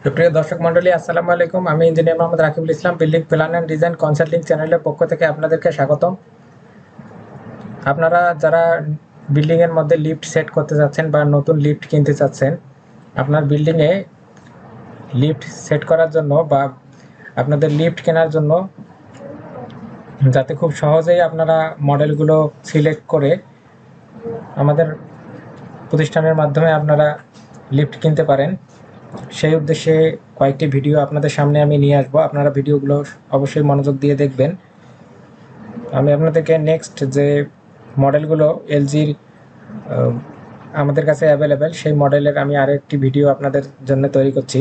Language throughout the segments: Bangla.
সুপ্রিয় দর্শক মণ্ডলী, আসসালামু আলাইকুম। আমি engineer Mohammad Rakibul Islam. Building plan and design consulting চ্যানেলের পক্ষ থেকে আপনাদেরকে স্বাগতম। আপনারা যারা বিল্ডিংয়ের মধ্যে লিফট সেট করতে চাচ্ছেন বা নতুন লিফট কিনতে চাচ্ছেন, আপনার বিল্ডিংয়ে লিফট সেট করার জন্য বা আপনাদের লিফট কেনার জন্য যাতে খুব সহজেই আপনারা মডেলগুলো সিলেক্ট করে আমাদের প্রতিষ্ঠানের মাধ্যমে আপনারা লিফট কিনতে পারেন, সেই উদ্দেশ্যে কয়েকটি ভিডিও আপনাদের সামনে আমি নিয়ে আসবো। আপনারা ভিডিওগুলো অবশ্যই মনোযোগ দিয়ে দেখবেন। আমি আপনাদেরকে নেক্সট যে মডেলগুলো এলজির আমাদের কাছে অ্যাভেলেবেল, সেই মডেলের আমি আরেকটি ভিডিও আপনাদের জন্য তৈরি করছি।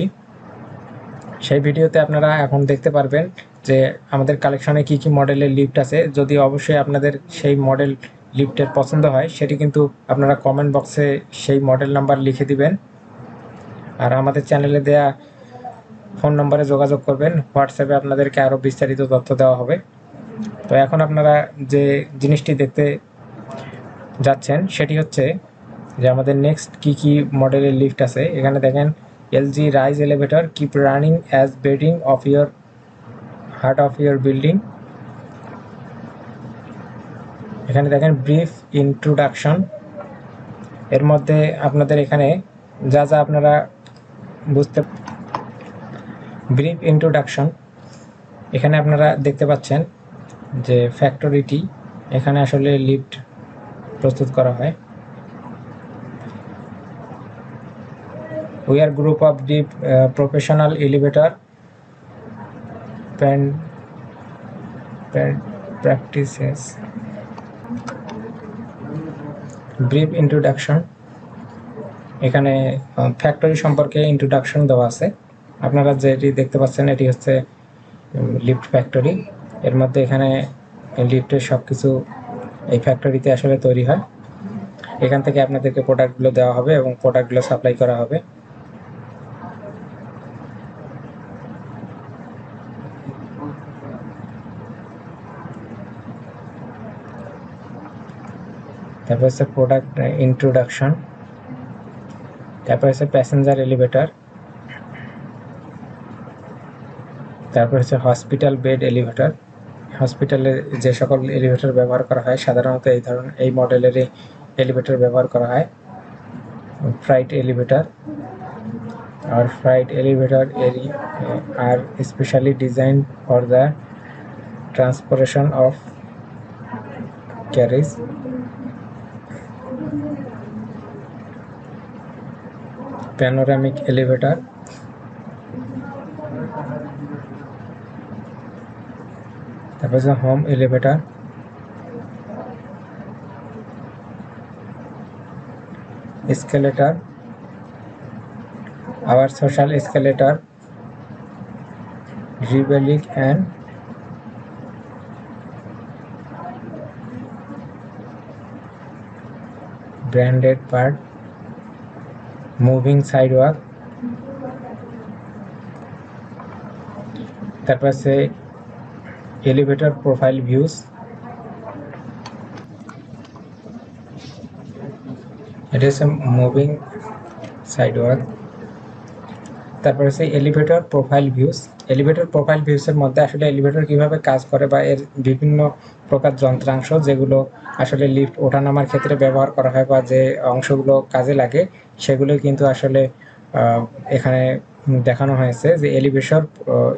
সেই ভিডিওতে আপনারা এখন দেখতে পারবেন যে আমাদের কালেকশনে কি কি মডেলের লিফট আছে। যদি অবশ্যই আপনাদের সেই মডেল লিফটের পছন্দ হয়, সেটি কিন্তু আপনারা কমেন্ট বক্সে সেই মডেল নাম্বার লিখে দিবেন, আর আমাদের চ্যানেলে দেয়া ফোন নম্বরে যোগাযোগ করবেন। হোয়াটসঅ্যাপে আপনাদেরকে আরও বিস্তারিত তথ্য দেওয়া হবে। তো এখন আপনারা যে জিনিসটি দেখতে যাচ্ছেন সেটি হচ্ছে যে আমাদের নেক্সট কি কি মডেলের লিফট আছে। এখানে দেখেন, LG rise elevator, keep running as bedding of your heart of your building. এখানে দেখেন ব্রিফ ইন্ট্রোডাকশন। এর মধ্যে আপনাদের এখানে যা যা আপনারা বুঝতে, ব্রিফ ইন্ট্রোডাকশন, এখানে আপনারা দেখতে পাচ্ছেন যে ফ্যাক্টরিটি, এখানে আসলে লিফট প্রস্তুত করা হয়। We are group of deep professional elevator practices. Brief introduction, এখানে ফ্যাক্টরি সম্পর্কে ইন্ট্রোডাকশন দেওয়া আছে। আপনারা যেটি দেখতে পাচ্ছেন এটি হচ্ছে লিফট ফ্যাক্টরি। এর মধ্যে এখানে লিফটের সব কিছু এই ফ্যাক্টরিতে আসলে তৈরি হয়। এখান থেকে আপনাদেরকে প্রোডাক্টগুলো দেওয়া হবে এবং প্রোডাক্টগুলো সাপ্লাই করা হবে। তারপর হচ্ছে প্রোডাক্ট ইন্ট্রোডাকশন, তারপর হচ্ছে প্যাসেঞ্জার এলিভেটর, তারপর হচ্ছে হসপিটাল বেড এলিভেটর। হসপিটালে যে সকল এলিভেটর ব্যবহার করা হয় সাধারণত এই মডেলের এলিভেটর ব্যবহার করা হয়। ফ্রাইট এলিভেটর, আর freight elevator are specially design for the transportation of carriage. Panoramic elevator, তারপর হচ্ছে home elevator, escalator, our social escalator, rebellic and branded part, moving sidewalk, তারপর আছে এলিভেটর প্রোফাইল ভিউজ, এটা হচ্ছে মুভিং সাইডওয়াক। তারপর হচ্ছে elevator profile views. Elevator profile ভিউজের মধ্যে আসলে এলিভেটর কিভাবে কাজ করে বা এর বিভিন্ন প্রকার যন্ত্রাংশ যেগুলো আসলে লিফট ওঠানামার ক্ষেত্রে ব্যবহার করা হয় বা যে অংশগুলো কাজে লাগে সেগুলোই কিন্তু আসলে এখানে দেখানো হয়েছে যে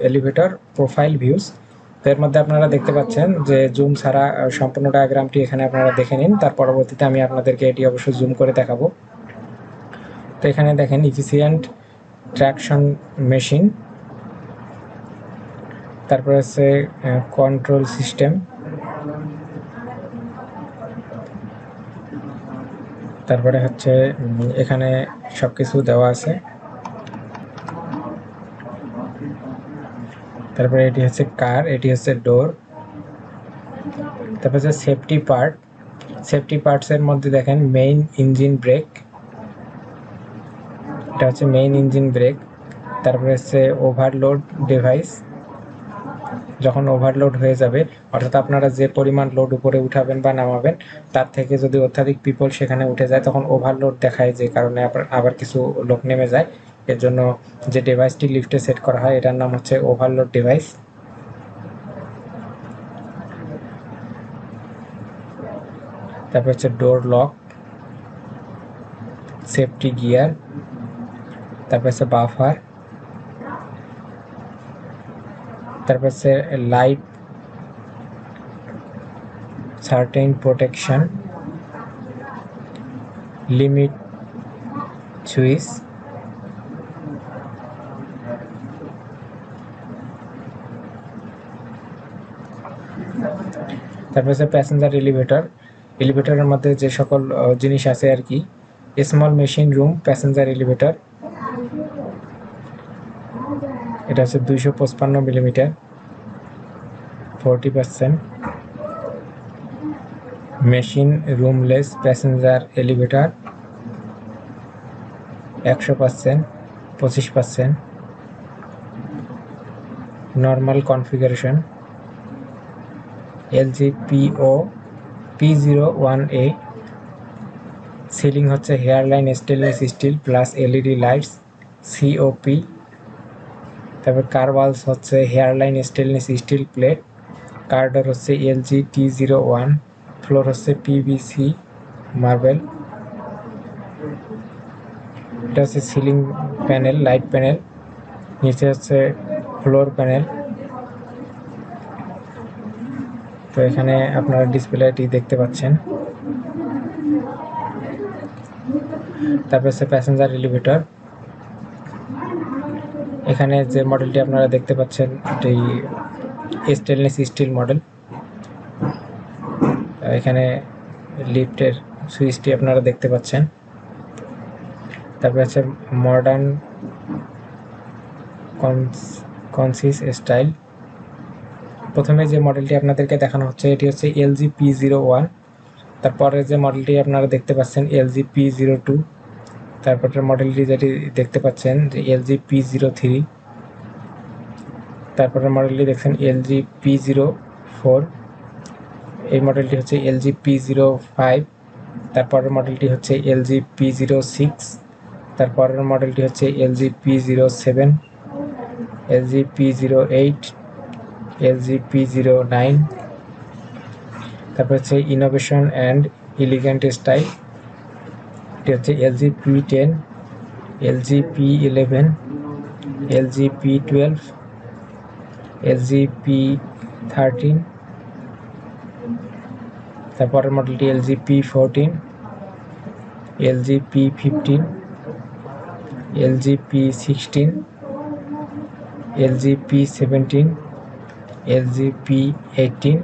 এলিভেটর প্রোফাইল ভিউজ। তো এর মধ্যে আপনারা দেখতে পাচ্ছেন যে জুম ছাড়া সম্পূর্ণ ডায়াগ্রামটি এখানে আপনারা দেখে নিন, তার পরবর্তীতে আমি আপনাদেরকে এটি অবশ্যই জুম করে দেখাবো। তো এখানে দেখেন ইফিসিয়েন্ট ট্র্যাকশন মেশিন, তারপর হচ্ছে কন্ট্রোল সিস্টেম, তারপরে হচ্ছে এখানে সব কিছু দেওয়া আছে। তারপরে এটি হচ্ছে কার, এটি হচ্ছে ডোর। তারপর হচ্ছে সেফটি পার্ট। সেফটি পার্টসের মধ্যে দেখেন মেইন ইঞ্জিন ব্রেক, এটা হচ্ছে মেইন ইঞ্জিন ব্রেক। তারপরে হচ্ছে ওভারলোড ডিভাইস, যখন ওভারলোড হয়ে যাবে অর্থাৎ আপনারা যে পরিমাণ লোড উপরে উঠাবেন বা নামাবেন তার থেকে যদি অত্যাধিক পিপল সেখানে উঠে যায় তখন ওভারলোড দেখায়, যে কারণে আবার কিছু লোক নেমে যায়। এর জন্য যে ডিভাইসটি লিফটে সেট করা হয় এটার নাম হচ্ছে ওভারলোড ডিভাইস। তারপর হচ্ছে ডোর লক, সেফটি গিয়ার, তারপর হচ্ছে বাফার, তারপর হচ্ছে light certain protection, limit switch, তারপর হচ্ছে প্যাসেঞ্জার এলিভেটর। এলিভেটরের মধ্যে যে সকল জিনিস আছে আর কি, small machine room passenger elevator, এটা হচ্ছে 255 millimetre, 40%। Machine roomless passenger elevator 100%, 25%। Normal configuration LGPO P01A, ceiling হচ্ছে hairline stainless steel plus LED lights COP। তারপর কারওয়ালস হচ্ছে hairline stainless steel plate, car door হচ্ছে LG T01, ফ্লোর হচ্ছে PVC মার্বেল। এটা হচ্ছে সিলিং প্যানেল, লাইট প্যানেল, নিচে হচ্ছে ফ্লোর প্যানেল। তো এখানে আপনারা ডিসপ্লেটি দেখতে পাচ্ছেন। তারপর হচ্ছে প্যাসেঞ্জার এলিভেটর। এখানে যে মডেলটি আপনারা দেখতে পাচ্ছেন এটি স্টেনলেস স্টিল মডেল। এখানে লিফটের সুইচটি আপনারা দেখতে পাচ্ছেন। তারপর হচ্ছে মডার্ন কনসিস স্টাইল। প্রথমে যে মডেলটি আপনাদেরকে দেখানো হচ্ছে এটি হচ্ছে LG P01। তারপরে যে মডেলটি আপনারা দেখতে পাচ্ছেন LG P02। তারপরের মডেলটি যেটি দেখতে পাচ্ছেন যে LG P03। তারপরের মডেলটি দেখছেন LG P04। এই মডেলটি হচ্ছে LG P05। তারপরের মডেলটি হচ্ছে LG P06। তারপরের মডেলটি হচ্ছে LG P07, LG P08, LG P09। তারপর হচ্ছে ইনোভেশন অ্যান্ড এলিগেন্ট স্টাইল, এটি হচ্ছে LG P10, LG P11, LG P12, LG P13। তারপরের মডেলটি LG P14, LG P15, LG P16, LG P17, LG P18।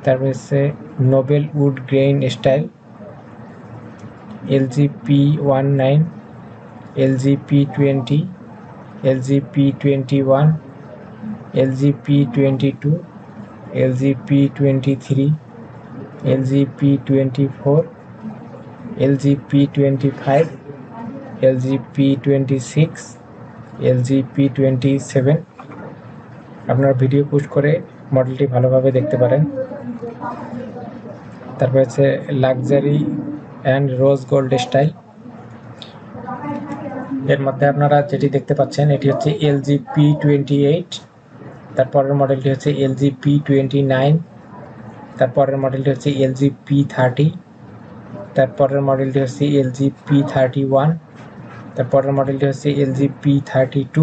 তারপর হচ্ছে noble wood grain style, LG P19, LG P20, LG P21, LG P22, LG P23, LG P24, LG P25, LG P26, LG P27। আপনারা ভিডিও পোস্ট করে মডেলটি ভালোভাবে দেখতে পারেন। তারপর হচ্ছে luxury and rose gold style. এর মধ্যে আপনারা যেটি দেখতে পাচ্ছেন এটি হচ্ছে LG P28। তারপরের মডেলটি হচ্ছে LG P29। তারপরের মডেলটি হচ্ছে LG P30। তারপরের মডেলটি হচ্ছে LG P31। তারপরের মডেলটি হচ্ছে LG P32।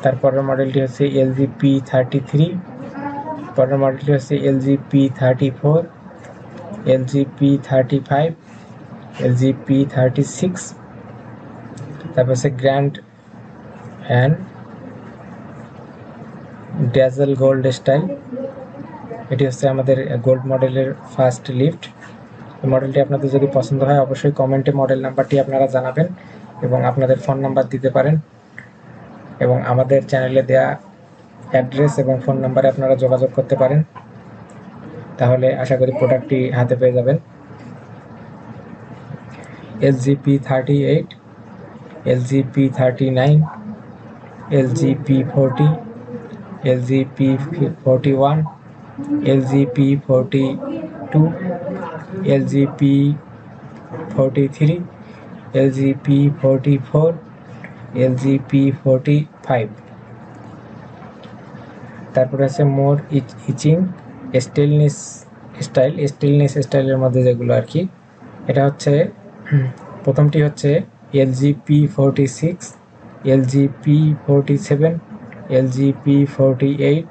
তারপরের মডেলটি হচ্ছে LG P33। পরের মডেলটি হচ্ছে LG P34, LG P35, LG P36। তারপর হচ্ছে grand and dazzle gold style, এটি হচ্ছে আমাদের গোল্ড মডেলের ফার্স্ট লিফট। এই মডেলটি আপনাদের যদি পছন্দ হয় অবশ্যই কমেন্টে মডেল নাম্বারটি আপনারা জানাবেন এবং আপনাদের ফোন নাম্বার দিতে পারেন এবং আমাদের চ্যানেলে দেয়া অ্যাড্রেস এবং ফোন নাম্বারে আপনারা যোগাযোগ করতে পারেন, তাহলে আশা করি প্রোডাক্টটি হাতে পেয়ে যাবেন। LG P38, LG P39, LG P40, LG P41, LG P42, LG P43, LG P44, LG P45। তারপরে আছে মোর ইচিং স্টেইনলেস স্টাইলের মধ্যে যেগুলো আর কি, এটা হচ্ছে প্রথমটি হচ্ছে LG P46, LG P47, LG P48,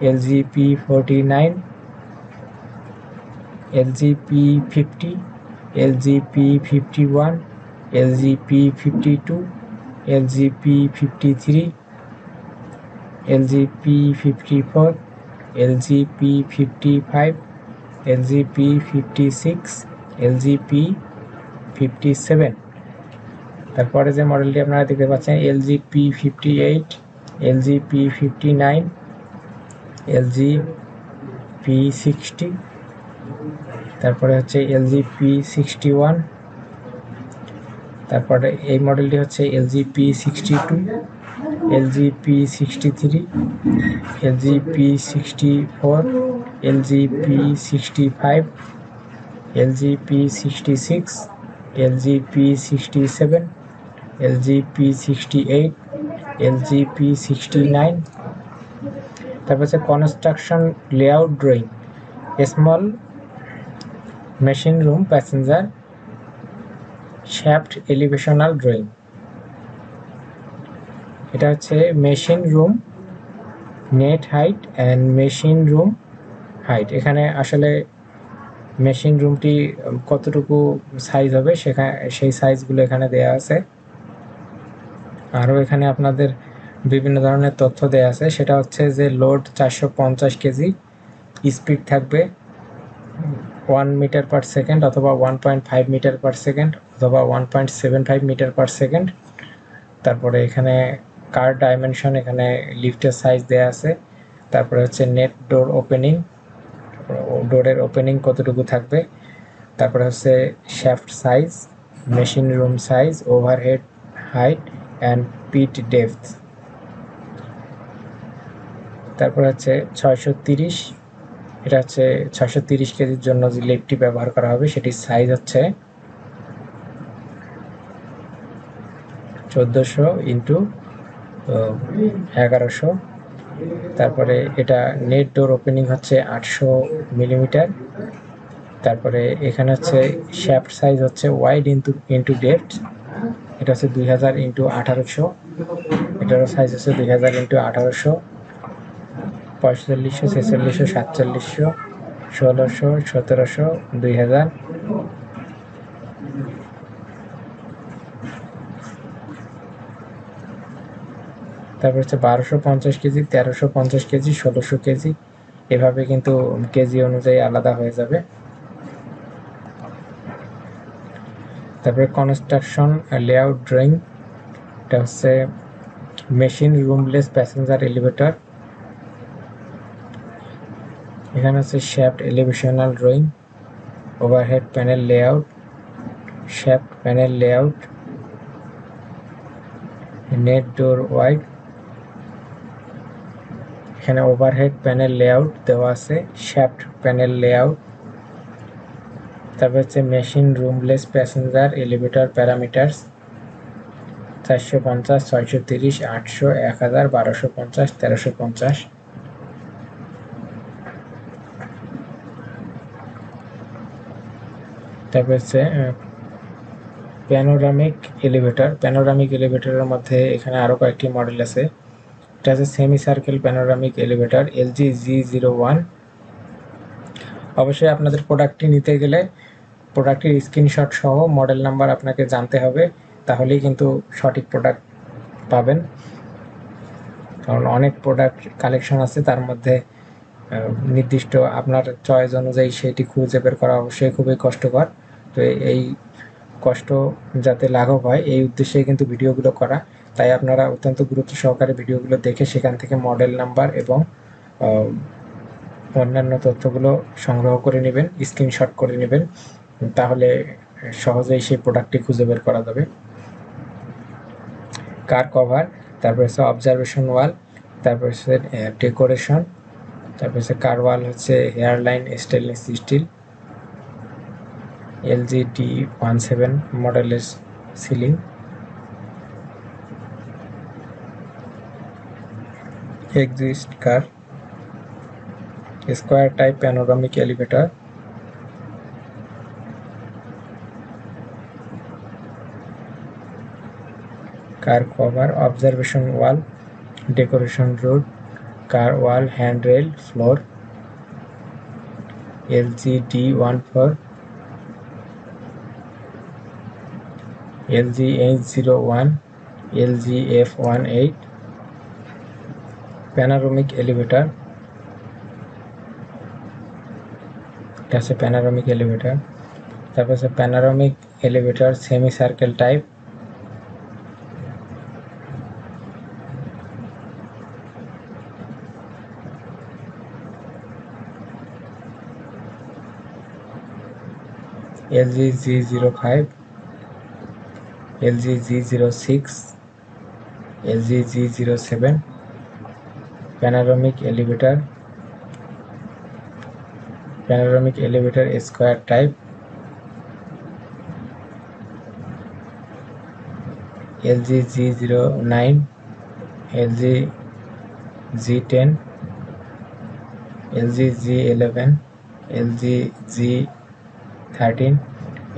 LG P49, LG P50, LG P51, LG P52, LG P53, LG P54, LG P55, LG P56, LG P57। তারপরে যে মডেলটি আপনারা দেখতে পাচ্ছেন LG P58, LG P59, LG P60, তারপরে হচ্ছে এলজি P61, তারপরে এই মডেলটি হচ্ছে LG P62, LG P63, LG P64, LG P65, LG P66, LG P67, LG P68, LG P69। তারপর হচ্ছে construction layout drawing, small machine room passenger shaft elevational drawing. এটা হচ্ছে machine room net height and machine room height. এখানে আসলে মেশিন রুমটি কতটুকু সাইজ হবে সেই সাইজগুলো এখানে দেয়া আছে। আরও এখানে আপনাদের বিভিন্ন ধরনের তথ্য দেয়া আছে। সেটা হচ্ছে যে লোড 450 কেজি, স্পিড থাকবে 1 মিটার পার সেকেন্ড অথবা 1.5 মিটার পার সেকেন্ড অথবা 1.75 মিটার পার সেকেন্ড। তারপরে এখানে কার ডাইমেনশন, এখানে লিফটের সাইজ দেয়া আছে। তারপরে হচ্ছে নেট ডোর ওপেনিং, ডোরের ওপেনিং কতটুকু থাকবে। তারপরে হচ্ছে shaft size, machine room size, overhead height and pit depth. তারপরে হচ্ছে 630, এটা হচ্ছে 630 কেজির জন্য যে লিফটটি ব্যবহার করা হবে সেটির সাইজ হচ্ছে 1400 ইন্টু 1100। তারপরে এটা নেট ডোর ওপেনিং হচ্ছে 800 মিলিমিটার। তারপরে এখানে হচ্ছে শ্যাফট সাইজ হচ্ছে ওয়াইড ইন্টু ডেপথ, এটা হচ্ছে 2000 ইন্টু 1800। এটারও সাইজ হচ্ছে 2000 ইন্টু 1800, 4500, 4600, 4700, 1600, 1700, 2000। তারপর হচ্ছে 1250 কেজি, 1350 কেজি, 1600 কেজি, এভাবে কিন্তু কেজি অনুযায়ী আলাদা হয়ে যাবে। তারপরে কনস্ট্রাকশন লেআউট ড্রয়িং, এটা হচ্ছে মেশিন রুমলেস প্যাসেঞ্জার এলিভেটর। এখানে হচ্ছে shaft elevational drawing, overhead panel layout, shaft panel layout, net door wide. এখানে ওভারহেড প্যানেল লেআউট দেওয়া আছে, শ্যাফট প্যানেল লেআউট। তারপর হচ্ছে machine roomless passenger elevator parameters 450, 630, 800, 1000, 1250, 1350। তারপর হচ্ছে প্যানোরামিক এলিভেটরের মধ্যে এখানে আরও কয়েকটি মডেল আছে। এটা হচ্ছে semi circle panoramic elevator LG G01। অবশ্যই আপনাদের প্রোডাক্টটি নিতে গেলে প্রোডাক্টের স্ক্রিনশট সহ মডেল নাম্বার আপনাকে জানতে হবে, তাহলেই কিন্তু সঠিক প্রোডাক্ট পাবেন। কারণ অনেক প্রোডাক্ট কালেকশন আছে, তার মধ্যে নির্দিষ্ট আপনার চয়েস অনুযায়ী সেটি খুঁজে বের করা অবশ্যই খুবই কষ্টকর। তো এই কষ্ট যাতে লাঘব হয় এই উদ্দেশ্যে কিন্তু ভিডিওগুলো করা। তাই আপনারা অত্যন্ত গুরুত্ব সহকারে ভিডিওগুলো দেখে সেখান থেকে মডেল নাম্বার এবং অন্যান্য তথ্যগুলো সংগ্রহ করে নেবেন, স্ক্রিনশট করে নেবেন, তাহলে সহজেই সেই প্রোডাক্টটি খুঁজে বের করা যাবে। কার কভার, তারপর হচ্ছে অবজারভেশন ওয়াল, তারপর হচ্ছে ডেকোরেশন, তারপর হচ্ছে কার ওয়াল হচ্ছে hairline stainless still, LG D17 মডেলের ceiling. exist car, square type panoramic elevator, car cover, observation wall, decoration road, car wall, handrail, floor, LGD14, LGH01, LGF18, panoramic elevator, এটা হচ্ছে panoramic elevator, তারপর হচ্ছে panoramic elevator semicircle type, LGG05, LGG06, LGG07, panoramic elevator square type, LGG09, LGG10, LGG11, LGG13,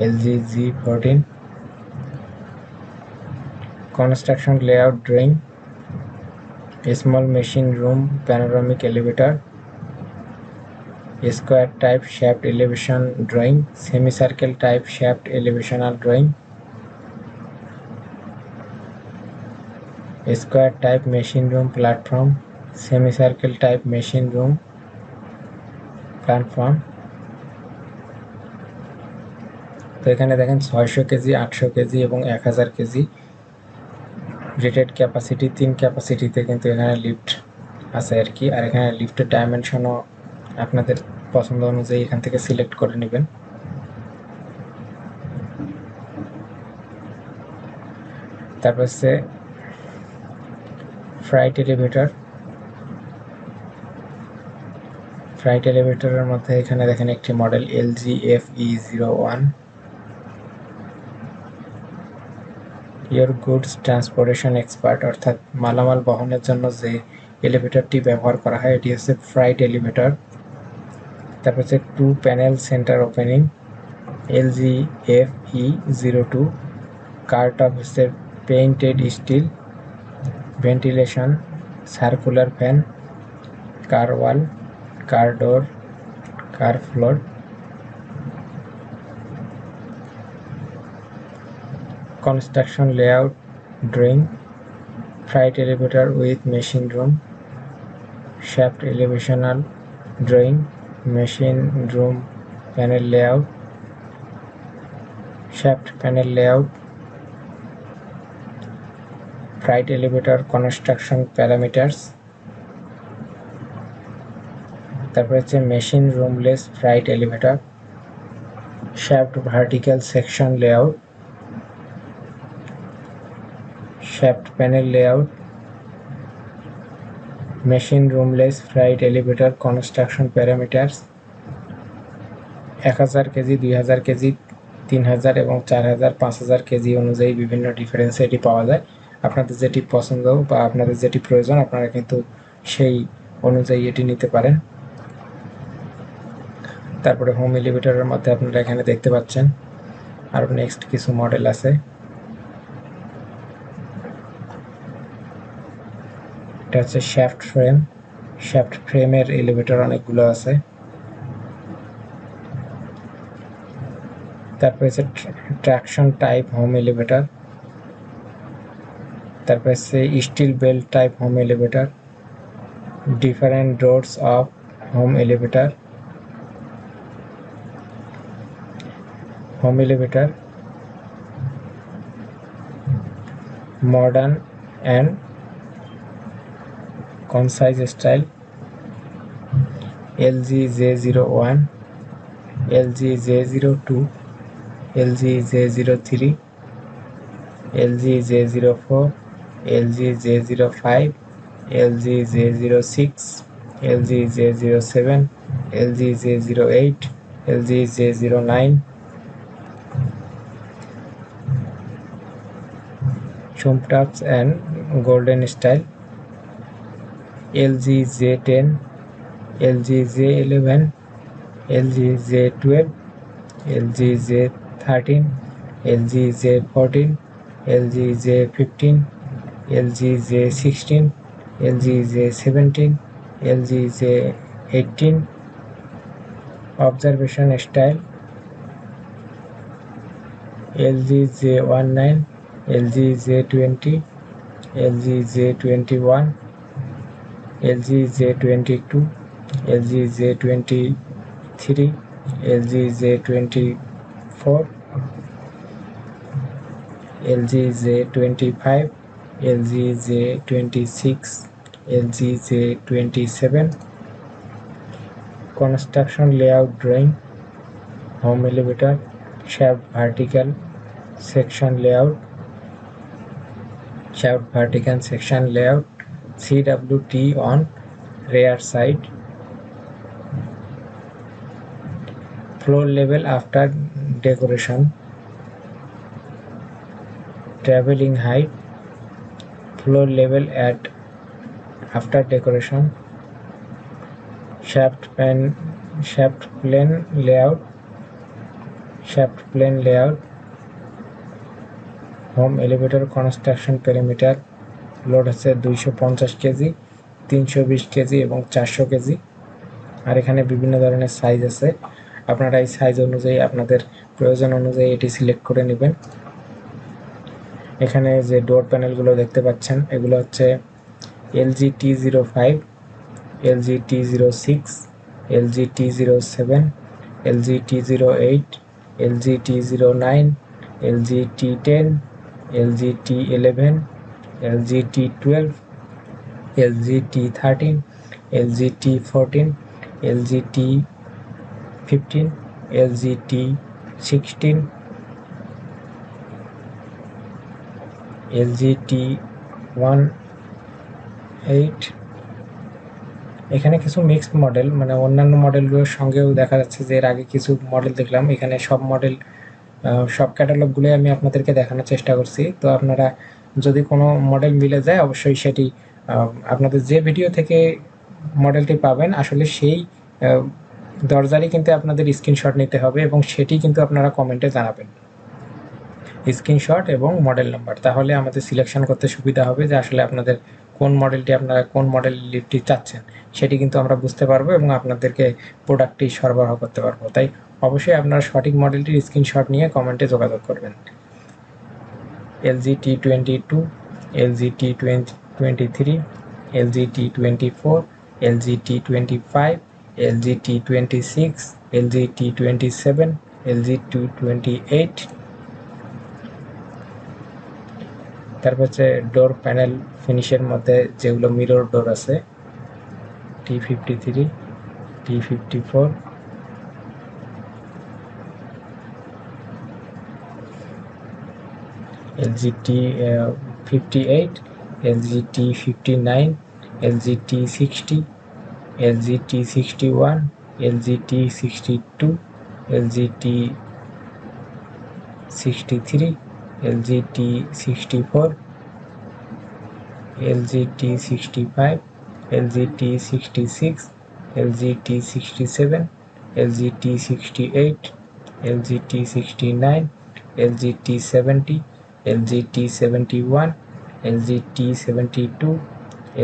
LGG14, construction layout drawing, small machine room panoramic elevator, square type shaft elevation drawing, semicircle type shaft elevational drawing, square type machine room platform, semicircle type machine room platform। তো এখানে দেখেন 600 কেজি, 800 কেজি এবং 1000 কেজি রেটেড ক্যাপাসিটি, 3 ক্যাপাসিটিতে কিন্তু এখানে লিফট আছে আর কি। আর এখানে লিফটের ডাইমেনশনও আপনাদের পছন্দ অনুযায়ী এখান থেকে সিলেক্ট করে নেবেন। তারপর হচ্ছে ফ্রাইট এলিভেটরের মধ্যে এখানে দেখেন একটি model LGFE01, your goods transportation expert, অর্থাৎ মালামাল বহনের জন্য যে এলিভেটরটি ব্যবহার করা হয় এটি হচ্ছে ফ্রাইট এলিভেটর। তারপর হচ্ছে 2 panel centre opening LGFE02, car top হচ্ছে painted steel, ventilation, circular fan, car wall, car door, car floor, construction layout drawing, freight elevator with machine room, shaft elevational drawing, machine room panel layout, shaft panel layout, freight elevator construction parameters, তারপর হচ্ছে machine roomless freight elevator, shaft vertical section layout, shaft panel layout, machine roomless freight elevator construction parameters, 1000 KG, 2000 KG, 3000 এবং 4000, 5000 কেজি অনুযায়ী বিভিন্ন ডিফারেন্সে এটি পাওয়া যায়। আপনাদের যেটি পছন্দ বা আপনাদের যেটি প্রয়োজন আপনারা কিন্তু সেই অনুযায়ী এটি নিতে পারেন। তারপরে হোম এলিভেটরের মধ্যে আপনারা এখানে দেখতে পাচ্ছেন আরও নেক্সট কিছু মডেল আছে। এটা হচ্ছে শ্যাফট ফ্রেমের এলিভেটর অনেকগুলো আছে। তারপরে হচ্ছে ট্রাকশন টাইপ হোম এলিভেটর, তারপরে হচ্ছে steel belt type home elevator, different doors of home elevator, modern and concise style, LGJ01, LGJ02, LGJ03, LGJ04, LGJ05, LGJ06, LGJ07, LGJ08, LGJ09, Chump Tops and Golden Style, LG J10, LG J11, LG J12, LG J13, LG J14, LG J15, LG J16, LG J17, LG J18. Observation style: LG J19, LG J20, LG J21, LG J22, LG J23, LG J24, LG J25, LG J26, LG J27. Construction layout drawing: home elevator, shaft vertical section layout, CWT on rear side, floor level after decoration, traveling height, floor level at after decoration, shaft plane layout, home elevator construction perimeter. Load হচ্ছে 250 কেজি, 320 কেজি এবং 400 কেজি। আর এখানে বিভিন্ন ধরনের সাইজ আছে, আপনারা এই সাইজ অনুযায়ী আপনাদের প্রয়োজন অনুযায়ী এটি সিলেক্ট করে নেবেন। এখানে যে ডোর প্যানেলগুলো দেখতে পাচ্ছেন এগুলো হচ্ছে LG T05, LG T06, LG T07, LG T08, LG T09, LG T10, LG T11, LG T12, LG T13, LG T14, LG T15, LG T16, LG T18। এখানে কিছু মিক্সড মডেল, মানে অন্যান্য মডেলগুলোর সঙ্গেও দেখা যাচ্ছে যে এর আগে কিছু মডেল দেখলাম। এখানে সব মডেল, সব ক্যাটালগুলোই আমি আপনাদেরকে দেখানোর চেষ্টা করছি। তো আপনারা যদি কোনো মডেল মিলে যায় অবশ্যই সেটি আপনাদের যে ভিডিও থেকে মডেলটি পাবেন আসলে সেই দরজারই কিন্তু আপনাদের স্ক্রিনশট নিতে হবে এবং সেটি কিন্তু আপনারা কমেন্টে জানাবেন, স্ক্রিনশট এবং মডেল নাম্বার। তাহলে আমাদের সিলেকশন করতে সুবিধা হবে যে আসলে আপনাদের কোন মডেলটি, আপনারা কোন মডেল লিফটটি চাচ্ছেন সেটি কিন্তু আমরা বুঝতে পারবো এবং আপনাদেরকে প্রোডাক্টটি সরবরাহ করতে পারবো। তাই অবশ্যই আপনারা সঠিক মডেলটির স্ক্রিনশট নিয়ে কমেন্টে যোগাযোগ করবেন। LG T22, LG T23, LG T24, LG T25, LG T26, LG T27, LG T28। তারপর হচ্ছে ডোর প্যানেল ফিনিশের মধ্যে যেগুলো মিরর ডোর আছে, T53, T54, LG T58, LG T59, LG T60, LG T61, LG T62, LG T63, LG T64, LG T65, LG T66, LG T67, LG T68, LG T69, LG T70, LG T71, LG T72,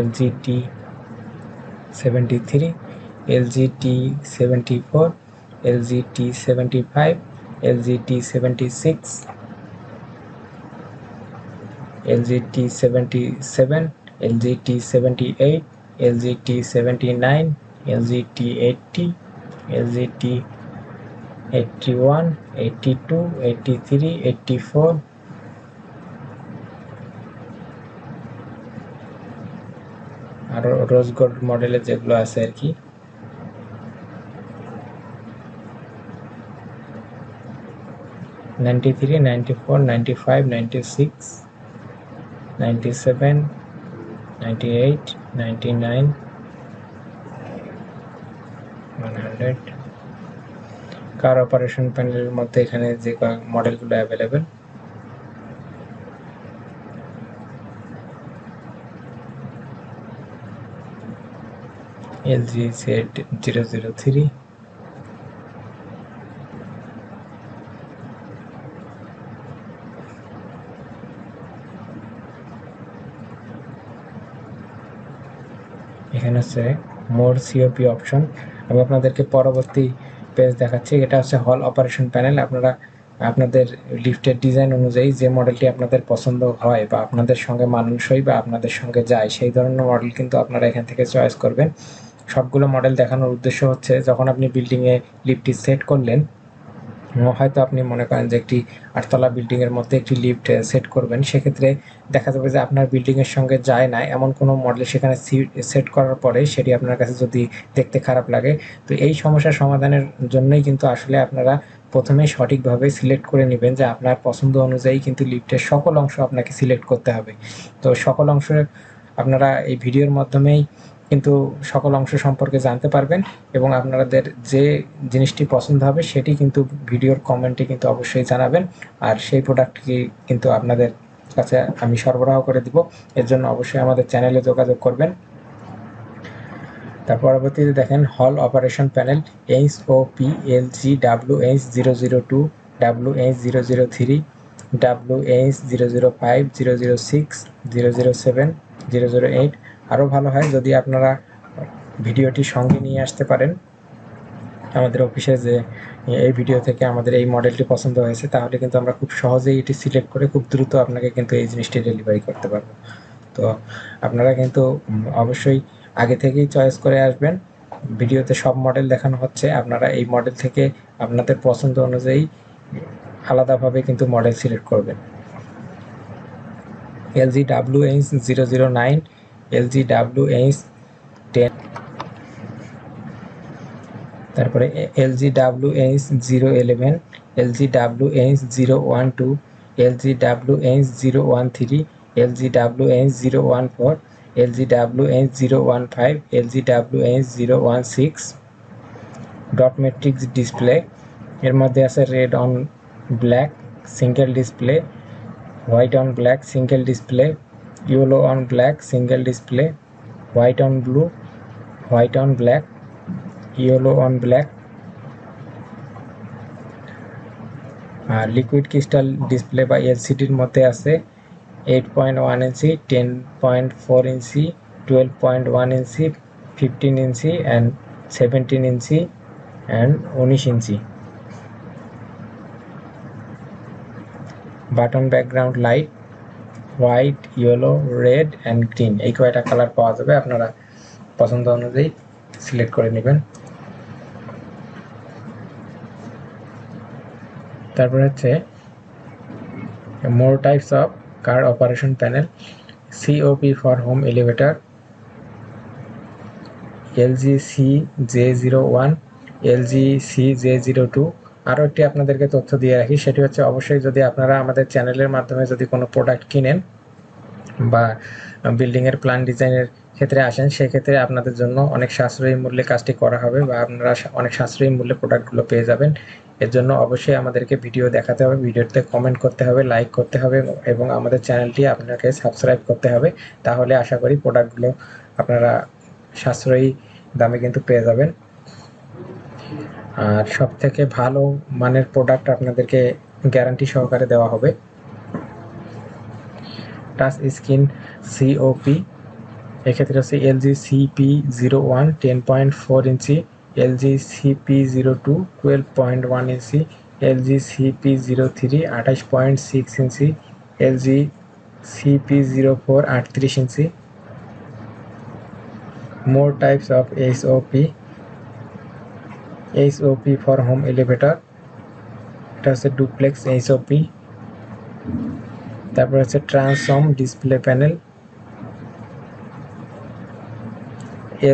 LG T73, LG T74, LG T75, LG T76, LG T77, LG T78, LG T79, LG T80, LG T81, 82, 83, 84। আর রোজ গোল্ড মডেলের যেগুলো আছে আর কি, 93, 94, 95, 96, 97, 98, 99, 100। কার অপারেশন প্যানেলের মধ্যে এখানে যে মডেলগুলো অ্যাভেলেবেল, LG Z003, এখানে হচ্ছে মোর সিওপি অপশন। আমি আপনাদেরকে পরবর্তী পেজ দেখাচ্ছি। এটা হচ্ছে হল অপারেশন প্যানেল। আপনারা আপনাদের লিফটের ডিজাইন অনুযায়ী যে মডেলটি আপনাদের পছন্দ হয় বা আপনাদের সঙ্গে মানানসই বা আপনাদের সঙ্গে যায় সেই ধরনের মডেল কিন্তু আপনারা এখান থেকে চয়েস করবেন। সবগুলো মডেল দেখানোর উদ্দেশ্য হচ্ছে যখন আপনি বিল্ডিংয়ে লিফটটি সেট করলেন, হয়তো আপনি মনে করেন যে একটি 8 তলা বিল্ডিংয়ের মধ্যে একটি লিফট সেট করবেন, সেক্ষেত্রে দেখা যাবে যে আপনার বিল্ডিংয়ের সঙ্গে যায় না এমন কোনো মডেল সেখানে সেট করার পরে সেটি আপনার কাছে যদি দেখতে খারাপ লাগে, তো এই সমস্যার সমাধানের জন্যই কিন্তু আসলে আপনারা প্রথমেই সঠিকভাবে সিলেক্ট করে নেবেন যে আপনার পছন্দ অনুযায়ী কিন্তু লিফটের সকল অংশ আপনাকে সিলেক্ট করতে হবে। তো সকল অংশ আপনারা এই ভিডিওর মাধ্যমেই কিন্তু সকল অংশ সম্পর্কে জানতে পারবেন এবং আপনাদের যে জিনিসটি পছন্দ হবে সেটি কিন্তু ভিডিওর কমেন্টে কিন্তু অবশ্যই জানাবেন, আর সেই প্রোডাক্টটি কিন্তু আপনাদের কাছে আমি সরবরাহ করে দিব। এর জন্য অবশ্যই আমাদের চ্যানেলে যোগাযোগ করবেন। তার পরবর্তীতে দেখেন হল operation panel HOP LG-WH002, WH003, WH005, 006, 007, 008। আরও ভালো হয় যদি আপনারা ভিডিওটি সঙ্গে নিয়ে আসতে পারেন আমাদের অফিসে, যে এই ভিডিও থেকে আমাদের এই মডেলটি পছন্দ হয়েছে, তাহলে কিন্তু আমরা খুব সহজেই এটি সিলেক্ট করে খুব দ্রুত আপনাকে কিন্তু এই জিনিসটি ডেলিভারি করতে পারবো। তো আপনারা কিন্তু অবশ্যই আগে থেকেই চয়েস করে আসবেন। ভিডিওতে সব মডেল দেখানো হচ্ছে, আপনারা এই মডেল থেকে আপনাদের পছন্দ অনুযায়ী আলাদাভাবে কিন্তু মডেল সিলেক্ট করবেন। LG-WH009, LG-WH10, তারপরে LG-WH011, LG-WH012, LG-WH013, LG-WH014, LG-WH015, LG-WH016। Dot matrix display, এর মধ্যে আছে red on black single display, white on black single display, yellow on black single display, white on blue, white on black, yellow on black. আর লিকুইড ক্রিস্টাল ডিসপ্লে বা এলসিডির মধ্যে আছে 8.1 inch, 10.4 inch, 12.1 inch, 15 inch and 17 inch and 19 inch. Button background light white, yellow, red and green, এই কয়টা কালার পাওয়া যাবে, আপনারা পছন্দ অনুযায়ী সিলেক্ট করে নেবেন। তারপরে হচ্ছে more types of car operation panel, COP for home elevator, LG-CJ01, LG-CJ02। আরও একটি আপনাদেরকে তথ্য দিয়ে রাখি, সেটি হচ্ছে অবশ্যই যদি আপনারা আমাদের চ্যানেলের মাধ্যমে যদি কোনো প্রোডাক্ট কিনেন বা বিল্ডিংয়ের প্ল্যান ডিজাইনের ক্ষেত্রে আসেন, সেক্ষেত্রে আপনাদের জন্য অনেক সাশ্রয়ী মূল্যে কাজটি করা হবে বা আপনারা অনেক সাশ্রয়ী মূল্যে প্রোডাক্টগুলো পেয়ে যাবেন। এর জন্য অবশ্যই আমাদেরকে ভিডিও দেখাতে হবে, ভিডিওতে কমেন্ট করতে হবে, লাইক করতে হবে এবং আমাদের চ্যানেলটি আপনাকে সাবস্ক্রাইব করতে হবে। তাহলে আশা করি প্রোডাক্টগুলো আপনারা সাশ্রয়ী দামে কিন্তু পেয়ে যাবেন। আর সবথেকে ভালো মানের প্রোডাক্ট আপনাদেরকে গ্যারান্টি সহকারে দেওয়া হবে। টাচ স্ক্রিন COP, এক্ষেত্রে হচ্ছে LG-CP01 10.4 inch, LG-CP02 12.1 inch, LG-CP03 28.6 inch, LG-CP04 38 inch. More types of HOP for home elevator, এটা হচ্ছে ডুপ্লেক্স HOP। তারপর হচ্ছে transform display panel,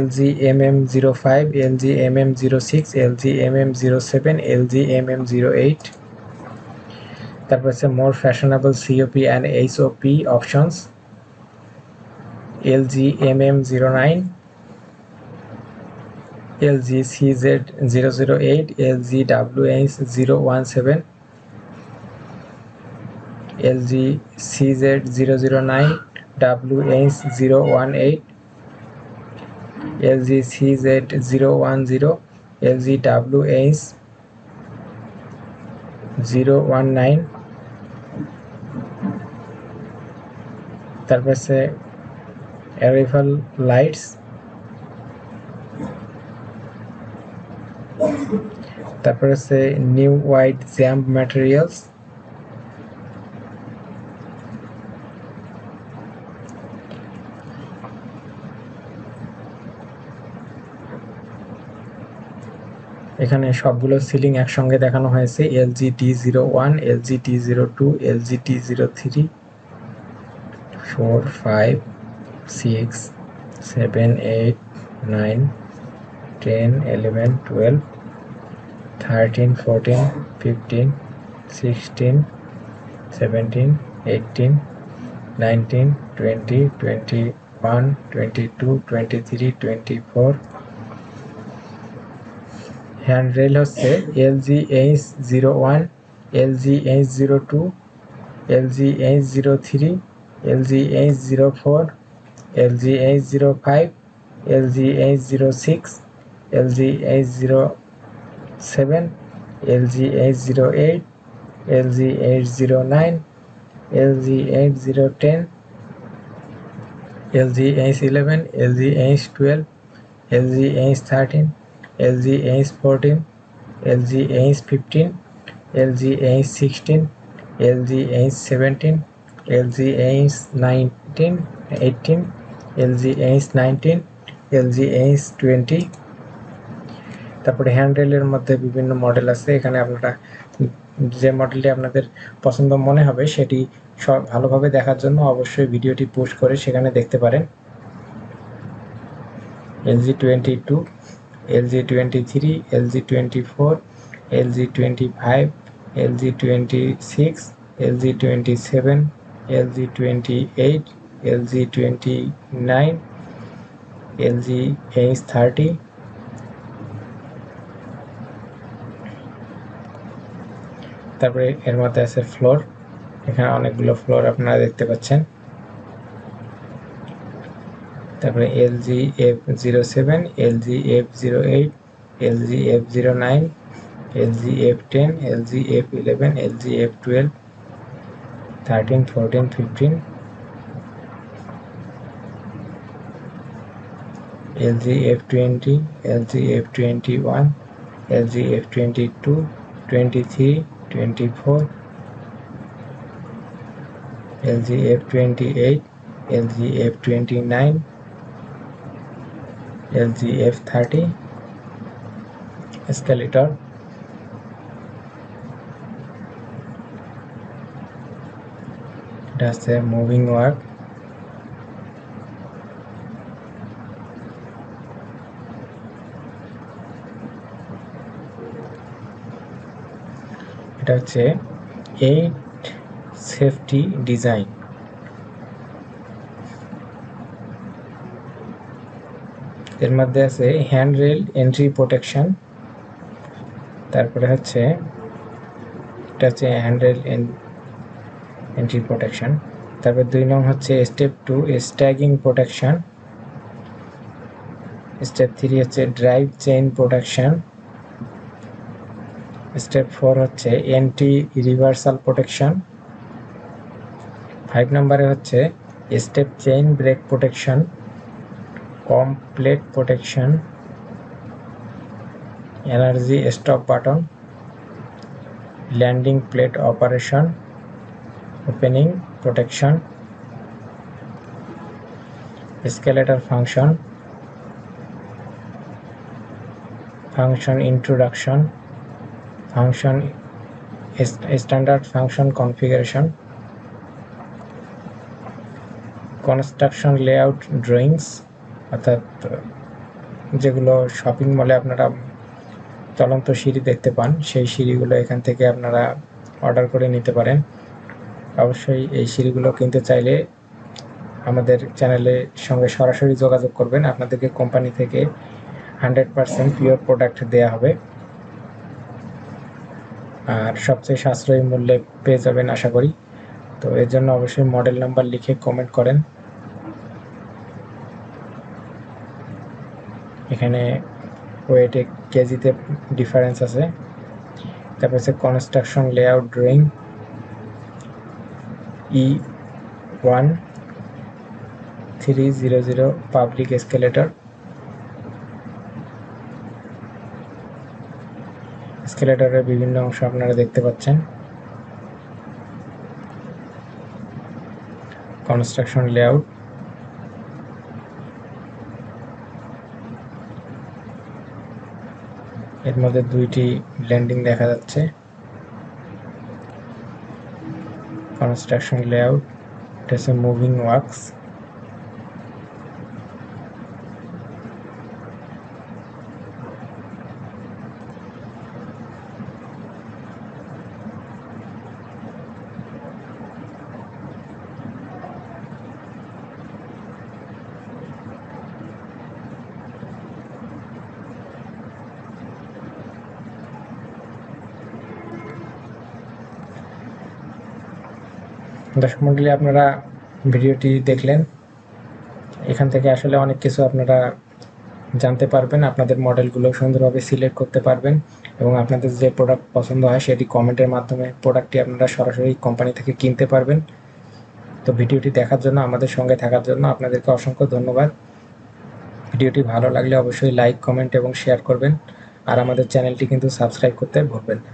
LG-MM05, LG-MM06, LG-MM07, LG-MM08। তারপর হচ্ছে more fashionable COP and HOP options, LG-MM09, LG-CZ008, LG-WH017, LG-CZ009, WH018, LG CZ010, LG WH 019, তারপর আছে অ্যারাইভাল লাইটস, তারপর আছে নিউ হোয়াইট জ্যাম্প ম্যাটেরিয়ালস, এখানে সবগুলো সিলিং একসঙ্গে দেখানো হয়েছে। LG D01, LG D02, LG D03, 4, 5, 6, 7, 8, 9, 10, 11, 12, 13, 14, 15, 16, 17, 18, 19, 20, 21, 22, 23, 24। Handrail হচ্ছে LG H01, LG H02, LG H03, LG H04, LG H05, LG H06, LG H07, LG H08, LG H09, LG H010, LG H11, LG H12, LG H13, LG H14, LG H15, LG H16, LG H17, LG H19, 18, LG H19, LG H20। তারপরে হ্যান্ডরেলের মধ্যে বিভিন্ন মডেল আছে। এখানে আপনারা যে মডেলটি আপনাদের পছন্দ মনে হবে সেটি সব ভালোভাবে দেখার জন্য অবশ্যই ভিডিওটি পোস্ট করে সেখানে দেখতে পারেন। LG22, LG23, LG24, LG25, LG26, LG27, LG28, LG29, LG H30, তারপরে এর মধ্যে আছে ফ্লোর। এখানে অনেকগুলো ফ্লোর আপনারা দেখতে পাচ্ছেন। তারপরে LG F07, LG F08, LG F09, LG F10, LG F11, LG F12, 13, 14, 15, LG F20, LG F21, LG F22, 23, 24, LG F28, LG F29, LG F30, escalator, that's a moving work, এটা হচ্ছে 8 সেফটি ডিজাইন। এর মধ্যে আছে হ্যান্ডরেল এন্ট্রি প্রোটেকশন, তারপরে হচ্ছে এটা হচ্ছে হ্যান্ডরেল এন্ট্রি প্রোটেকশন। তারপর 2 নং হচ্ছে স্টেপ 2 স্ট্যাগিং প্রোটেকশন, স্টেপ 3 হচ্ছে ড্রাইভ চেইন প্রোটেকশন, স্টেপ 4 হচ্ছে এন্টি রিভার্সাল প্রোটেকশন, 5 নম্বরে হচ্ছে step chain brake protection, complete protection, energy stop button, landing plate operation, opening protection, escalator function, function introduction, function standard function configuration, construction layout drawings, অর্থাৎ যেগুলো শপিং মলে আপনারা চলন্ত সিঁড়ি দেখতে পান সেই সিঁড়িগুলো এখান থেকে আপনারা অর্ডার করে নিতে পারেন। অবশ্যই এই সিঁড়িগুলো কিনতে চাইলে আমাদের চ্যানেলের সঙ্গে সরাসরি যোগাযোগ করবেন, আপনাদেরকে কোম্পানি থেকে 100% পিওর প্রোডাক্ট দেয়া হবে আর সবচেয়ে সাশ্রয়ী মূল্যে পেয়ে যাবেন আশা করি। তো এর জন্য অবশ্যই মডেল নাম্বার লিখে কমেন্ট করেন। এখানে ওয়েটে কেজিতে ডিফারেন্স আছে। তারপর হচ্ছে construction layout drawing E1300 public escalator. এসকেলেটরের বিভিন্ন অংশ আপনারা দেখতে পাচ্ছেন। কনস্ট্রাকশন লেআউট, এর মধ্যে দুইটি ল্যান্ডিং দেখা যাচ্ছে। কনস্ট্রাকশন লেআউট, এটা হচ্ছে মুভিং ওয়ার্কস। দর্শক মণ্ডলী, আপনারা ভিডিওটি দেখলেন, এখান থেকে আসলে অনেক কিছু আপনারা জানতে পারবেন, আপনাদের মডেলগুলো সুন্দরভাবে সিলেক্ট করতে পারবেন এবং আপনাদের যে প্রোডাক্ট পছন্দ হয় সেটি কমেন্টের মাধ্যমে প্রোডাক্টটি আপনারা সরাসরি কোম্পানি থেকে কিনতে পারবেন। তো ভিডিওটি দেখার জন্য, আমাদের সঙ্গে থাকার জন্য আপনাদেরকে অসংখ্য ধন্যবাদ। ভিডিওটি ভালো লাগলে অবশ্যই লাইক, কমেন্ট এবং শেয়ার করবেন, আর আমাদের চ্যানেলটি কিন্তু সাবস্ক্রাইব করতে ভুলবেন না।